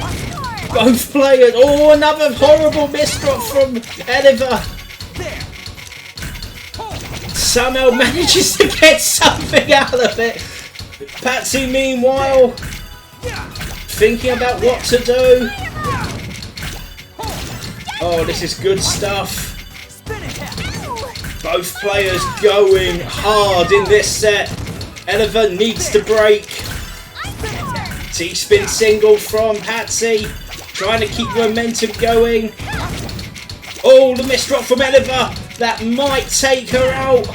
both players. Oh, another horrible miss drop from Ediva. Somehow manages to get something out of it. Patsy, meanwhile, thinking about what to do. Oh, this is good stuff. Both players going hard in this set. Ediva needs to break. T-spin single from Patsy, trying to keep momentum going. Oh, the miss drop from Ediva. That might take her out.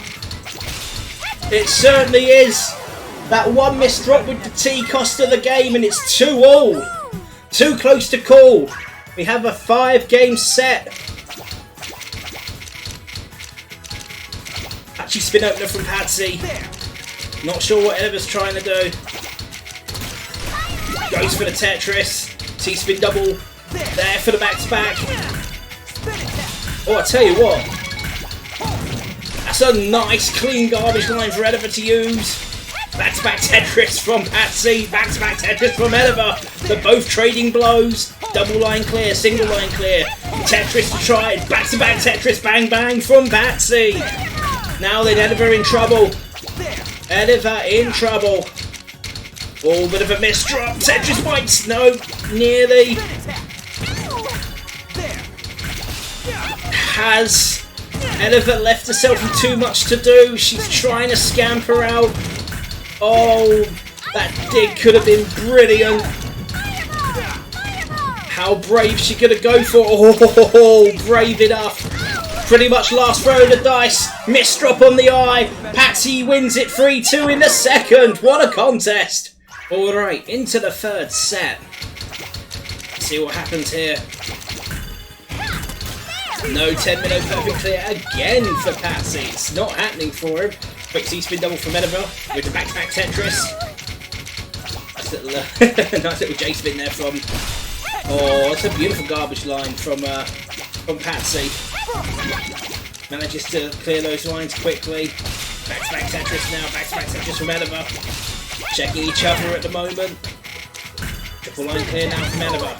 It certainly is. That one miss drop with the T cost of the game, and it's 2-all. Too close to call. We have a 5-game set. Actually, spin opener from Patsy. Not sure what Ediva's trying to do. Goes for the Tetris. T-spin double. There for the back-to-back. Oh, I tell you what. That's a nice, clean garbage line for Ediva to use. Back-to-back Tetris from Patsy. Back-to-back Tetris from Ediva. They're both trading blows. Double line clear, single line clear. Tetris to try. Back-to-back Tetris, bang bang from Patsy. Now then, Ediva in trouble. Ediva in trouble. Oh, bit of a miss drop. Tetris bites. No, nearly. Has Ediva left herself with too much to do? She's trying to scamper out. Oh, that dig could have been brilliant. How brave she gonna go for? Oh, brave enough. Pretty much last throw of the dice. Miss drop on the eye. Patsy wins it 3-2 in the second. What a contest. Alright, into the third set. Let's see what happens here. No 10-minute perfect clear again for Patsy. It's not happening for him. Quick T-spin double from Ediva with the back-to-back Tetris. Nice little J-spin there from... Oh, it's a beautiful garbage line from Patsy. Manages to clear those lines quickly. Back-to-back Tetris now. Back-to-back Tetris from Ediva. Checking each other at the moment. Triple line clear now from Ediva.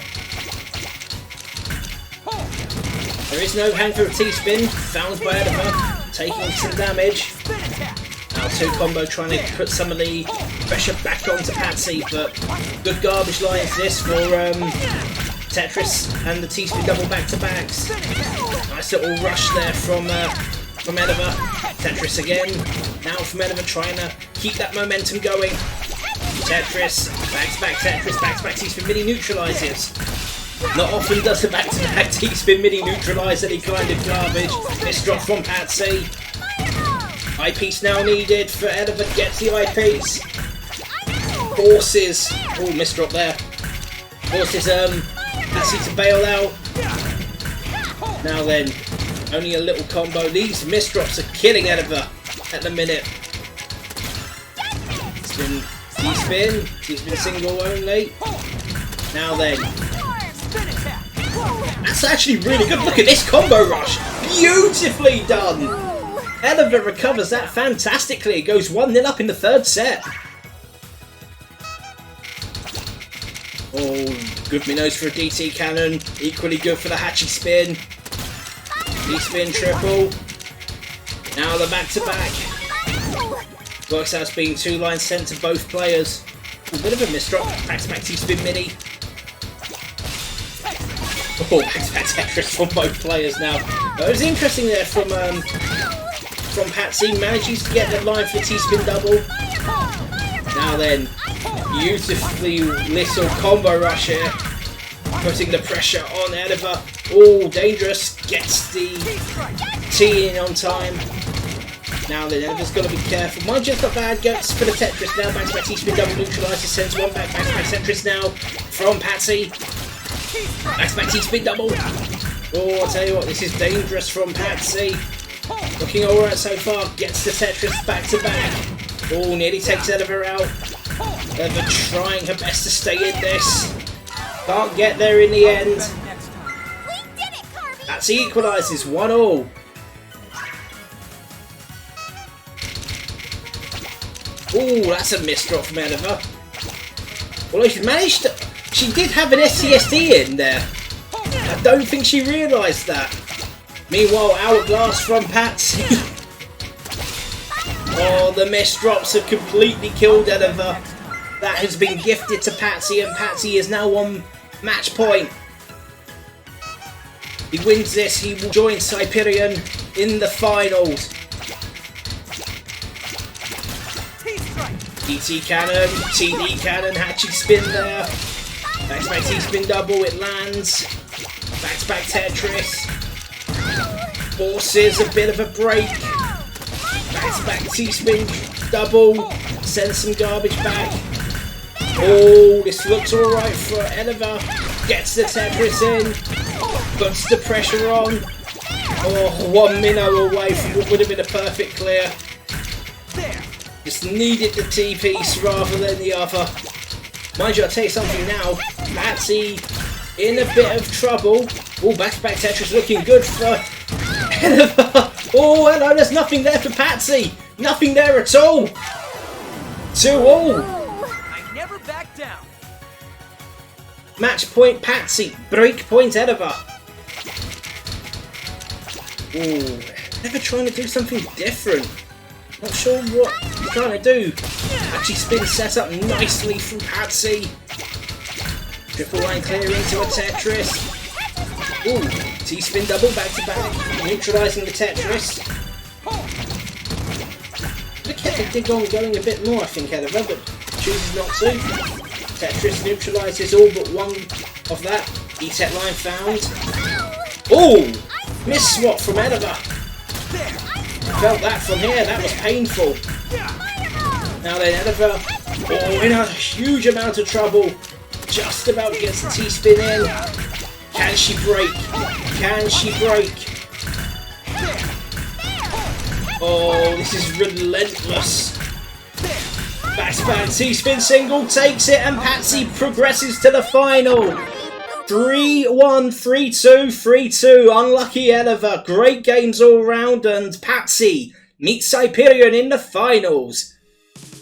There is no hang for a T-spin. Found by Ediva. Taking some damage. Now 2 combo trying to put some of the pressure back onto Patsy, but good garbage lines this for Tetris and the T-spin double back-to-backs. Nice little rush there from Ediva. Tetris again. Now from Ediva trying to keep that momentum going. Tetris, back-to-back Tetris, back-to-back T-spin mini neutralizes. Not often does a back-to-back T-spin mini neutralize any kind of garbage. Miss drop from Patsy. Eyepiece now needed for Ediva. Gets the eyepiece. Forces. Oh, miss drop there. Forces Patsy to bail out. Now then, only a little combo. These miss drops are killing Ediva at the minute. Spin, T-spin. T-spin single only. Now then. That's actually really good. Look at this combo rush. Beautifully done. Ediva recovers that fantastically. It goes 1-0 up in the third set. Oh, good minnows for a DT cannon. Equally good for the Hatchy spin. D-spin triple. Now the back-to-back. Works out as being 2 lines sent to both players. A bit of a miss drop. Back-to-back T-spin mini. Oh, back-to-back Tetris from both players now. It was interesting there from Patsy. Manages to get the line for the T-spin double. Now then, beautifully little combo rush here. Putting the pressure on Ediva. Oh, dangerous. Gets the T in on time. Now then, Ediva's got to be careful. Mind you, it's not bad. Goes for the Tetris now. Back-to-back T-spin double neutralises. Sends one back. Back-to-back Tetris now from Patsy. Back-to-back T-spin double. Oh, I'll tell you what, this is dangerous from Patsy. Looking alright so far. Gets the Tetris back-to-back. Oh, nearly takes Ediva out. Ediva trying her best to stay in this. Can't get there in the end. Patsy equalises 1-1. Oh, that's a missed drop from Ediva. Although she managed to... She did have an SCSD in there. I don't think she realised that. Meanwhile, Hourglass from Patsy. Oh, the missed drops have completely killed Ediva. That has been gifted to Patsy, and Patsy is now on match point. He wins this, he will join Cyprian in the finals. ET cannon, TD cannon, hatchet spin there. Back-to-back T-spin double, it lands. Back-to-back Tetris. Forces a bit of a break. Back-to-back T-spin double. Sends some garbage back. Oh, this looks alright for Ediva. Gets the Tetris in. Puts the pressure on. Oh, 1 minnow away from what would have been a perfect clear. Just needed the T-piece rather than the other. Mind you, I'll tell you something now. Patsy in a bit of trouble. Oh, back-to-back Tetris looking good for Ediva. Oh, hello, there's nothing there for Patsy. Nothing there at all. 2-2. I never back down. Match point Patsy. Break point Ediva. Oh, never trying to do something different. Not sure what I'm trying to do. Actually spin set up nicely from Patsy. Triple line clear into a Tetris. Ooh, T-spin double back to back. Neutralising the Tetris. Look at the dig on going a bit more, I think, Ediva, but chooses not to. Tetris neutralises all but one of that. E-set line found. Ooh! Miss swap from Ediva. Felt that from here, that was painful. Now then, Ediva, oh, in a huge amount of trouble. Just about gets the T-spin in. Can she break? Can she break? Oh, this is relentless. Back-to-back T-spin single takes it, and Patsy progresses to the final. 3-1, 3-2, 3-2. Unlucky Ediva. Great games all round, and Patsy meets Cyprian in the finals.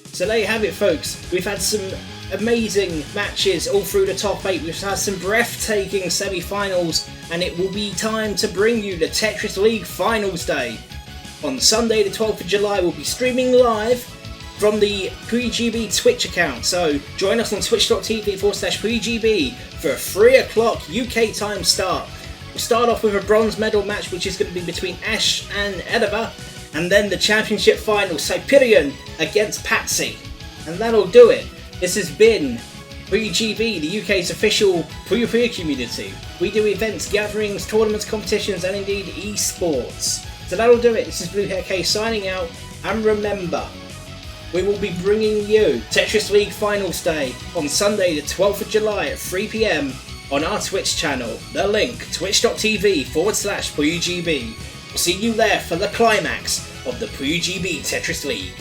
So there you have it, folks. We've had some amazing matches all through the top 8. We've had some breathtaking semi-finals, and it will be time to bring you the Tetris League Finals Day. On Sunday the 12th of July, we'll be streaming live from the PuyoGB Twitch account, so join us on twitch.tv/PuyoGB for a 3 o'clock UK time start. We'll start off with a bronze medal match, which is going to be between Ash and Ediva, and then the championship final, Cyprian against Patsy. And that'll do it. This has been PuyoGB, the UK's official Puyo Puyo community. We do events, gatherings, tournaments, competitions, and indeed esports. So that'll do it. This is Blue Hair K signing out, and remember, we will be bringing you Tetris League Finals Day on Sunday the 12th of July at 3 PM on our Twitch channel. The link, twitch.tv/PuyoGB. We'll see you there for the climax of the PuyoGB Tetris League.